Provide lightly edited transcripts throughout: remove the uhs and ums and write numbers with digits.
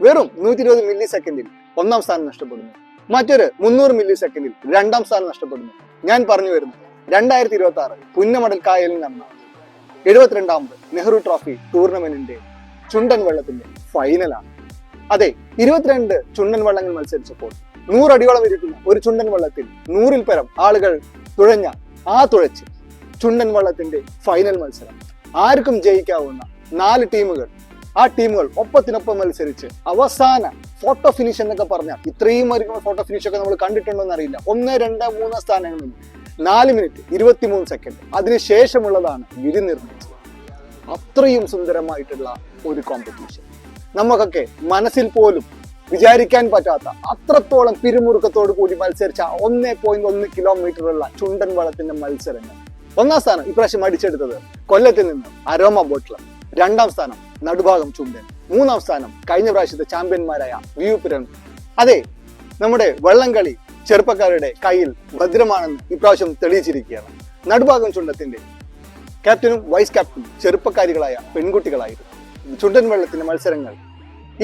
വെറും 120 മില്ലി സെക്കൻഡിൽ ഒന്നാം സ്ഥാനം നഷ്ടപ്പെടുന്നു. മറ്റൊരു 300 മില്ലി സെക്കൻഡിൽ രണ്ടാം സ്ഥാനം നഷ്ടപ്പെടുന്നു. ഞാൻ പറഞ്ഞു വരുന്നു 2026 പുന്നമടൽ കായലിൽ നടന്ന 72ാമത് നെഹ്റു ട്രോഫി ടൂർണമെന്റിന്റെ ചുണ്ടൻ വള്ളത്തിന്റെ ഫൈനലാണ്. അതെ, 22 ചുണ്ടൻ വള്ളങ്ങൾ മത്സരിച്ചപ്പോൾ 100 അടിയോളം ഇരിക്കുന്ന ഒരു ചുണ്ടൻ വള്ളത്തിൽ 100-ൽ പരം ആളുകൾ തുഴച്ച് ചുണ്ടൻ വള്ളത്തിന്റെ ഫൈനൽ മത്സരം. ആർക്കും ജയിക്കാവുന്ന 4 ടീമുകൾ, ആ ടീമുകൾ ഒപ്പത്തിനൊപ്പം മത്സരിച്ച് അവസാന ഫോട്ടോ ഫിനിഷ് എന്നൊക്കെ പറഞ്ഞാൽ ഇത്രയും അധികം ഫോട്ടോ ഫിനിഷ് ഒക്കെ നമ്മൾ കണ്ടിട്ടുണ്ടോ എന്നറിയില്ല. 1, 2, 3 സ്ഥാനങ്ങളിൽ 4 മിനിറ്റ് 23 സെക്കൻഡ് അതിനുശേഷമുള്ളതാണ് വിധി നിർണ്ണയിച്ചത്. അത്രയും സുന്ദരമായിട്ടുള്ള ഒരു കോമ്പറ്റീഷൻ. നമുക്കൊക്കെ മനസ്സിൽ പോലും വിചാരിക്കാൻ പറ്റാത്ത അത്രത്തോളം പിരിമുറുക്കത്തോടു കൂടി മത്സരിച്ച 1.1 കിലോമീറ്ററുള്ള ചുണ്ടൻ വള്ളത്തിന്റെ മത്സരങ്ങൾ. ഒന്നാം സ്ഥാനം ഇപ്രാവശ്യം അടിച്ചെടുത്തത് കൊല്ലത്തിൽ നിന്ന് അരോമ ബോട്ട് ക്ലബ്. രണ്ടാം സ്ഥാനം നടുഭാഗം ചുണ്ടൻ. മൂന്നാം സ്ഥാനം കഴിഞ്ഞ പ്രാവശ്യത്തെ ചാമ്പ്യന്മാരായ വിയൂപുരം. അതെ, നമ്മുടെ വള്ളംകളി ചെറുപ്പക്കാരുടെ കയ്യിൽ ഭദ്രമാണെന്ന് ഇപ്രാവശ്യം തെളിയിച്ചിരിക്കുകയാണ്. നടുഭാഗം ചുണ്ടത്തിന്റെ ക്യാപ്റ്റനും വൈസ് ക്യാപ്റ്റനും ചെറുപ്പക്കാരികളായ പെൺകുട്ടികളായിരുന്നു. ചുണ്ടൻ വള്ളത്തിന്റെ മത്സരങ്ങൾ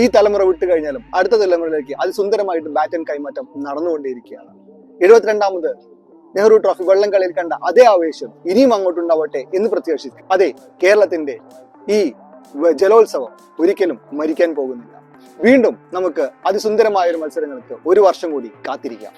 ഈ തലമുറ വിട്ടു കഴിഞ്ഞാലും അടുത്ത തലമുറയിലേക്ക് അതിസുന്ദരമായിട്ട് ബാറ്റൺ കൈമാറ്റം നടന്നുകൊണ്ടേയിരിക്കുകയാണ്. 72ാമത് നെഹ്റു ട്രോഫി വള്ളംകളിയിൽ കണ്ട അതേ ആവേശം ഇനിയും അങ്ങോട്ടുണ്ടാവട്ടെ എന്ന് പ്രത്യാശിക്കും. അതെ, കേരളത്തിന്റെ ഈ ജലോത്സവം ഒരിക്കലും മരിക്കാൻ പോകുന്നില്ല. വീണ്ടും നമുക്ക് അതിസുന്ദരമായ ഒരു മത്സരങ്ങൾക്ക് ഒരു വർഷം കൂടി കാത്തിരിക്കാം.